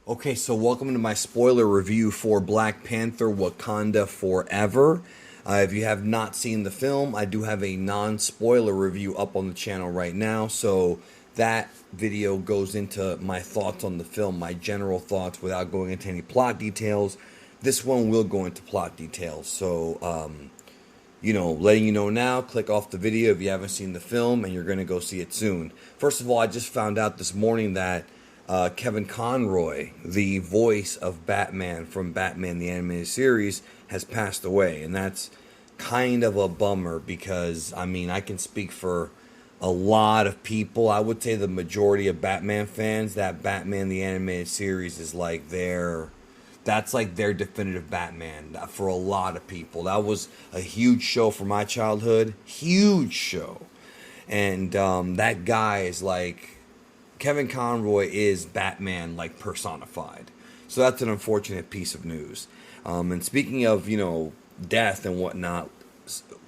Okay, so welcome to my spoiler review for Black Panther Wakanda Forever. If you have not seen the film, I do have a non-spoiler review up on the channel right now. So that video goes into my thoughts on the film, my general thoughts without going into any plot details. This one will go into plot details. So, letting you know now, click off the video if you haven't seen the film and you're going to go see it soon. First of all, I just found out this morning that Kevin Conroy, the voice of Batman from Batman the Animated Series, has passed away. And that's kind of a bummer because, I can speak for a lot of people. I would say the majority of Batman fans, that Batman the Animated Series is like that's like their definitive Batman for a lot of people. That was a huge show for my childhood. Huge show. And that guy is like, Kevin Conroy is Batman, like, personified. So that's an unfortunate piece of news. And speaking of, death and whatnot,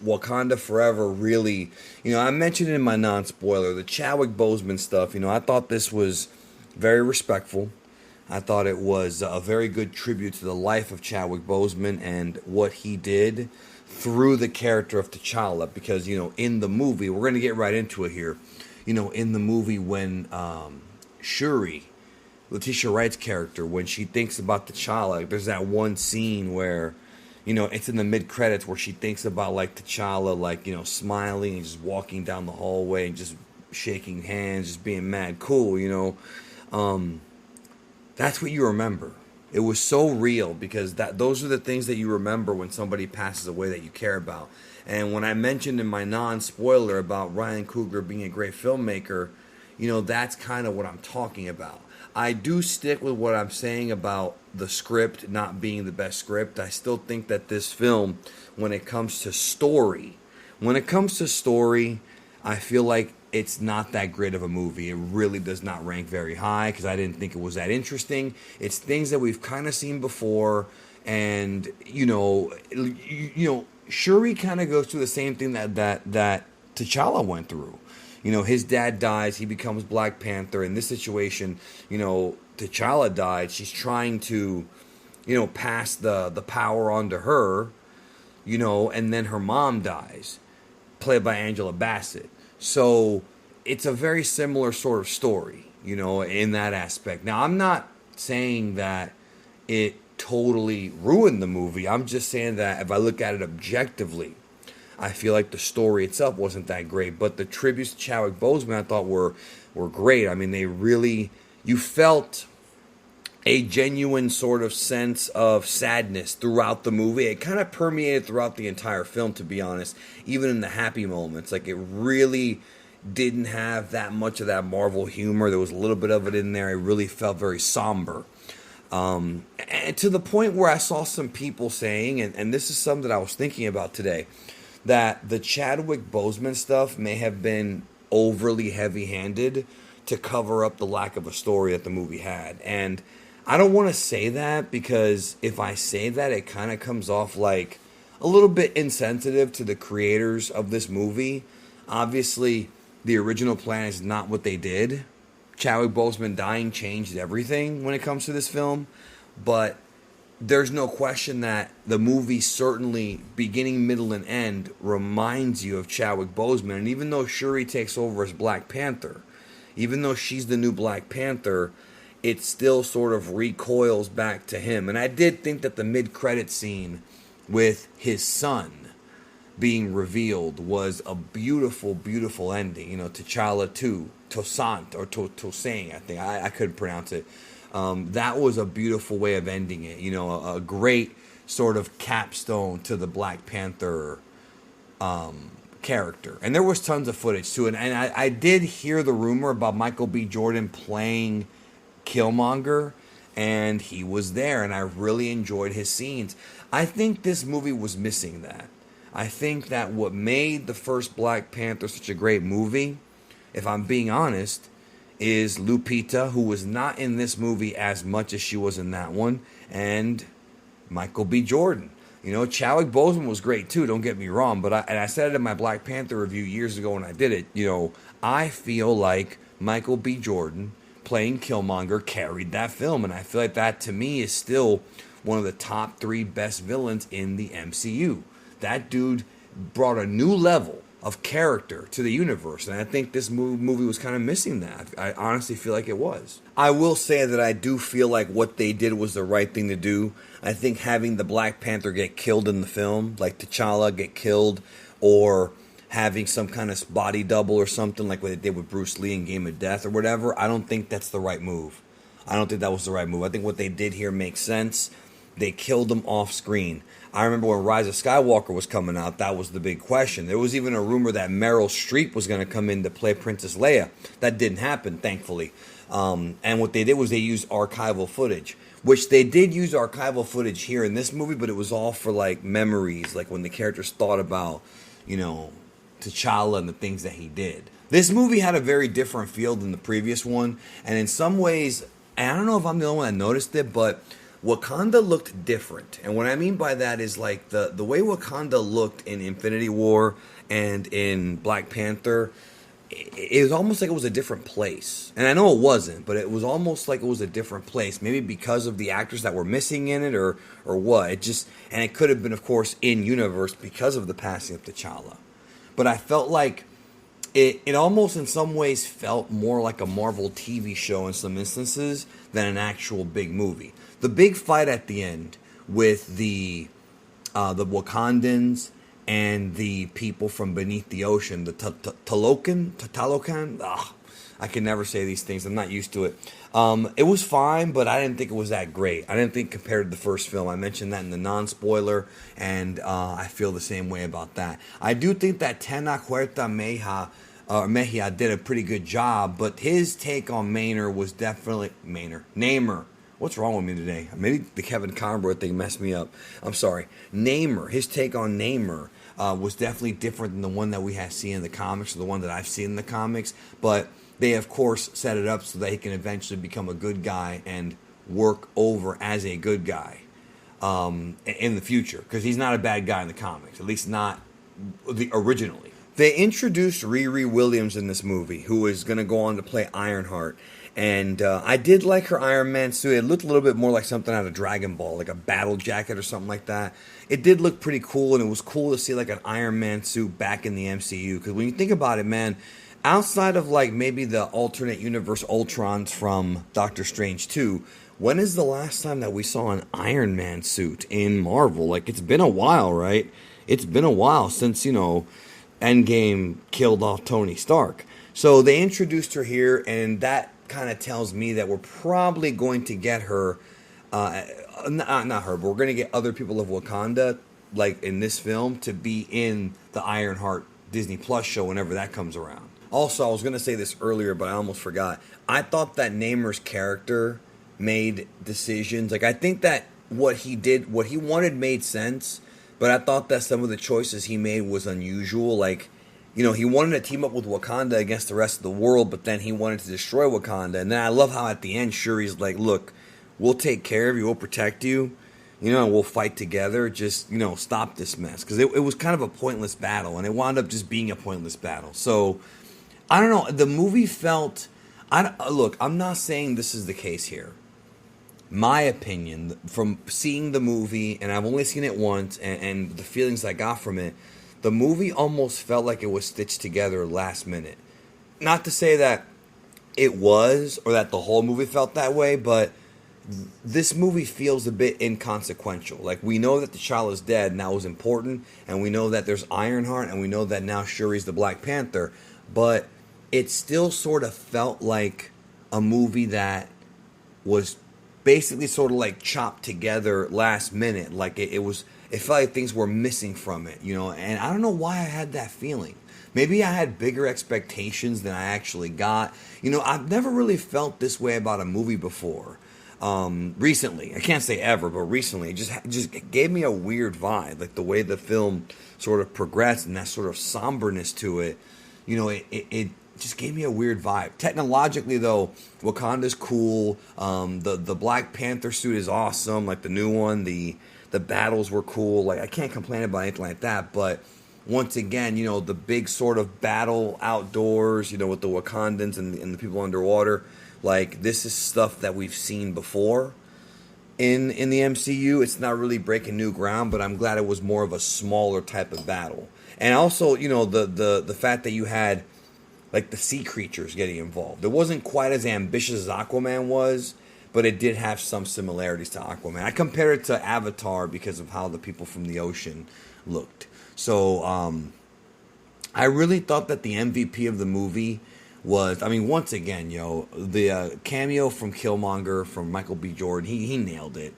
Wakanda Forever really, I mentioned it in my non-spoiler, the Chadwick Boseman stuff, I thought this was very respectful. I thought it was a very good tribute to the life of Chadwick Boseman and what he did through the character of T'Challa. Because, in the movie, we're going to get right into it here. In the movie when Shuri, Letitia Wright's character, when she thinks about T'Challa, there's that one scene where, it's in the mid-credits where she thinks about, like, T'Challa, like, smiling and just walking down the hallway and just shaking hands, just being mad cool, That's what you remember. It was so real because those are the things that you remember when somebody passes away that you care about. And when I mentioned in my non-spoiler about Ryan Coogler being a great filmmaker, that's kind of what I'm talking about. I do stick with what I'm saying about the script not being the best script. I still think that this film, when it comes to story, I feel like it's not that great of a movie. It really does not rank very high because I didn't think it was that interesting. It's things that we've kind of seen before, and Shuri kind of goes through the same thing that T'Challa went through. His dad dies, he becomes Black Panther. In this situation, T'Challa died. She's trying to, pass the power on to her, and then her mom dies, played by Angela Bassett. So it's a very similar sort of story, in that aspect. Now, I'm not saying that it totally ruined the movie. I'm just saying that if I look at it objectively, I feel like the story itself wasn't that great. But the tributes to Chadwick Boseman I thought were great. You felt a genuine sort of sense of sadness throughout the movie. It kind of permeated throughout the entire film, to be honest, even in the happy moments. Like, it really didn't have that much of that Marvel humor. There was a little bit of it in there. It really felt very somber. And to the point where I saw some people saying, and this is something that I was thinking about today, that the Chadwick Boseman stuff may have been overly heavy-handed to cover up the lack of a story that the movie had. And I don't want to say that because if I say that, it kind of comes off like a little bit insensitive to the creators of this movie. Obviously, the original plan is not what they did. Chadwick Boseman dying changed everything when it comes to this film. But there's no question that the movie certainly, beginning, middle, and end, reminds you of Chadwick Boseman. And even though Shuri takes over as Black Panther, even though she's the new Black Panther, it still sort of recoils back to him. And I did think that the mid-credit scene with his son being revealed was a beautiful, beautiful ending. T'Challa 2, Toussaint, or Toussaint, I think. I couldn't pronounce it. That was a beautiful way of ending it. A great sort of capstone to the Black Panther character. And there was tons of footage too. And I did hear the rumor about Michael B. Jordan playing Killmonger, and he was there, and I really enjoyed his scenes. I think this movie was missing that. I think that what made the first Black Panther such a great movie, if I'm being honest, is Lupita, who was not in this movie as much as she was in that one, and Michael B. Jordan. Chadwick Boseman was great too, don't get me wrong, but I said it in my Black Panther review years ago when I did it, I feel like Michael B. Jordan playing Killmonger carried that film, and I feel like that to me is still one of the top 3 best villains in the MCU. That dude brought a new level of character to the universe, and I think this movie was kind of missing that. I honestly feel like it was. I will say that I do feel like what they did was the right thing to do. I think having the Black Panther get killed in the film, like T'Challa get killed, or having some kind of body double or something like what they did with Bruce Lee in Game of Death or whatever, I don't think that's the right move. I don't think that was the right move. I think what they did here makes sense. They killed him off screen. I remember when Rise of Skywalker was coming out, that was the big question. There was even a rumor that Meryl Streep was going to come in to play Princess Leia. That didn't happen, thankfully. And what they did was they used archival footage, which they did use archival footage here in this movie, but it was all for like memories, like when the characters thought about, you know, T'Challa and the things that he did. This movie had a very different feel than the previous one, and in some ways, and I don't know if I'm the only one that noticed it, but Wakanda looked different. And what I mean by that is like the way Wakanda looked in Infinity War and in Black Panther, it was almost like it was a different place. And I know it wasn't, but it was almost like it was a different place. Maybe because of the actors that were missing in it or what. And it could have been, of course, in universe because of the passing of T'Challa. But I felt like it almost in some ways felt more like a Marvel TV show in some instances than an actual big movie. The big fight at the end with the Wakandans and the people from beneath the ocean, the Talokan. I can never say these things. I'm not used to it. It was fine, but I didn't think it was that great. I didn't think compared to the first film. I mentioned that in the non-spoiler, and I feel the same way about that. I do think that Tena Huerta Mejia did a pretty good job, but his take on Namor was definitely... Namor. What's wrong with me today? Maybe the Kevin Conroy thing messed me up. I'm sorry. Namor. His take on Namor was definitely different than the one that we have seen in the comics, or the one that I've seen in the comics, but they, of course, set it up so that he can eventually become a good guy and work over as a good guy in the future. Because he's not a bad guy in the comics, at least not originally. They introduced Riri Williams in this movie, who is going to go on to play Ironheart. And I did like her Iron Man suit. It looked a little bit more like something out of Dragon Ball, like a battle jacket or something like that. It did look pretty cool, and it was cool to see like an Iron Man suit back in the MCU. Because when you think about it, man, outside of like maybe the alternate universe Ultrons from Doctor Strange 2, when is the last time that we saw an Iron Man suit in Marvel? Like, it's been a while, right? It's been a while since, you know, Endgame killed off Tony Stark. So they introduced her here, and that kind of tells me that we're probably going to get her, not her, but we're going to get other people of Wakanda, like in this film, to be in the Ironheart Disney Plus show whenever that comes around. Also, I was going to say this earlier, but I almost forgot. I thought that Namor's character made decisions. Like, I think that what he did, what he wanted made sense, but I thought that some of the choices he made was unusual. Like, you know, he wanted to team up with Wakanda against the rest of the world, but then he wanted to destroy Wakanda. And then I love how at the end, Shuri's like, look, we'll take care of you, we'll protect you, you know, and we'll fight together. Just, you know, stop this mess. Because it was kind of a pointless battle, and it wound up just being a pointless battle. So, I don't know, the movie felt... Look, I'm not saying this is the case here. My opinion, from seeing the movie, and I've only seen it once, and the feelings I got from it, the movie almost felt like it was stitched together last minute. Not to say that it was, or that the whole movie felt that way, but this movie feels a bit inconsequential. Like, we know that T'Challa's dead, and that was important, and we know that there's Ironheart, and we know that now Shuri's the Black Panther, but it still sort of felt like a movie that was basically sort of like chopped together last minute. Like, it felt like things were missing from it, you know, and I don't know why I had that feeling. Maybe I had bigger expectations than I actually got. You know, I've never really felt this way about a movie before. Recently, I can't say ever, but recently, it just gave me a weird vibe. Like, the way the film sort of progressed and that sort of somberness to it, you know, it just gave me a weird vibe. Technologically, though, Wakanda's cool. The Black Panther suit is awesome. Like, the new one, the battles were cool. Like, I can't complain about anything like that. But once again, you know, the big sort of battle outdoors, you know, with the Wakandans and the people underwater Like, this is stuff that we've seen before in the MCU. It's not really breaking new ground, but I'm glad it was more of a smaller type of battle. And also, you know, the fact that you had like the sea creatures getting involved. It wasn't quite as ambitious as Aquaman was, but it did have some similarities to Aquaman. I compared it to Avatar because of how the people from the ocean looked. So I really thought that the MVP of the movie was, I mean, once again, the cameo from Killmonger, from Michael B. Jordan, he nailed it.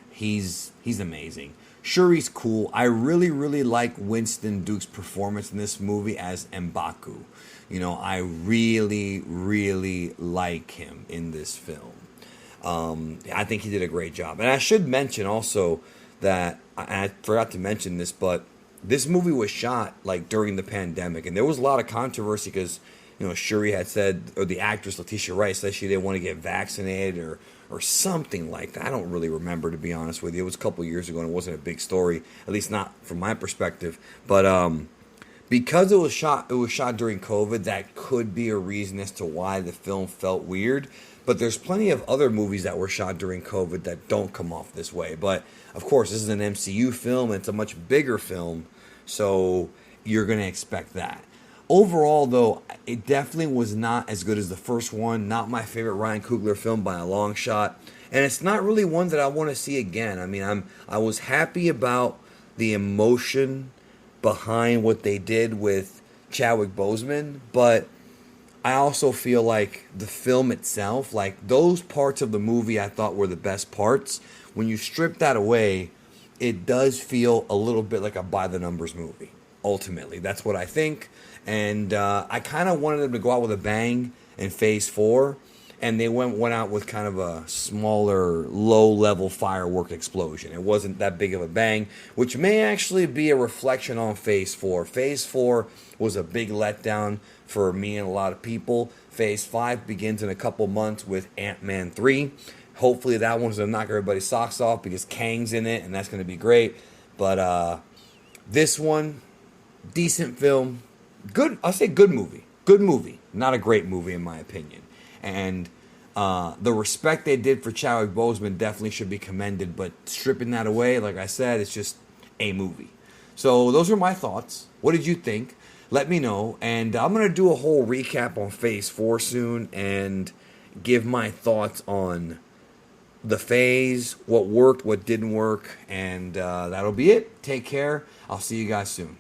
He's amazing. Shuri's cool. I really, really like Winston Duke's performance in this movie as M'Baku. You know, I really, really like him in this film. I think he did a great job. And I should mention also that, I forgot to mention this, but this movie was shot like during the pandemic, and there was a lot of controversy because, you know, Shuri had said, or the actress Letitia Wright said she didn't want to get vaccinated or something like that. I don't really remember, to be honest with you. It was a couple years ago and it wasn't a big story, at least not from my perspective. But because it was shot during COVID, that could be a reason as to why the film felt weird. But there's plenty of other movies that were shot during COVID that don't come off this way. But of course, this is an MCU film, and it's a much bigger film, so you're going to expect that. Overall, though, it definitely was not as good as the first one. Not my favorite Ryan Coogler film by a long shot. And it's not really one that I want to see again. I mean, I was happy about the emotion behind what they did with Chadwick Boseman, but I also feel like the film itself, like those parts of the movie I thought were the best parts. When you strip that away, it does feel a little bit like a by-the-numbers movie. Ultimately, that's what I think. And I kind of wanted them to go out with a bang in Phase 4. And they went out with kind of a smaller, low-level firework explosion. It wasn't that big of a bang, which may actually be a reflection on Phase 4. Phase 4 was a big letdown for me and a lot of people. Phase 5 begins in a couple months with Ant-Man 3. Hopefully that one's going to knock everybody's socks off because Kang's in it, and that's going to be great. But this one, decent film. Good, I'll say good movie. Good movie. Not a great movie in my opinion. And the respect they did for Chadwick Boseman definitely should be commended. But stripping that away, like I said, it's just a movie. So those are my thoughts. What did you think? Let me know. And I'm going to do a whole recap on Phase 4 soon and give my thoughts on the phase, what worked, what didn't work. And that'll be it. Take care. I'll see you guys soon.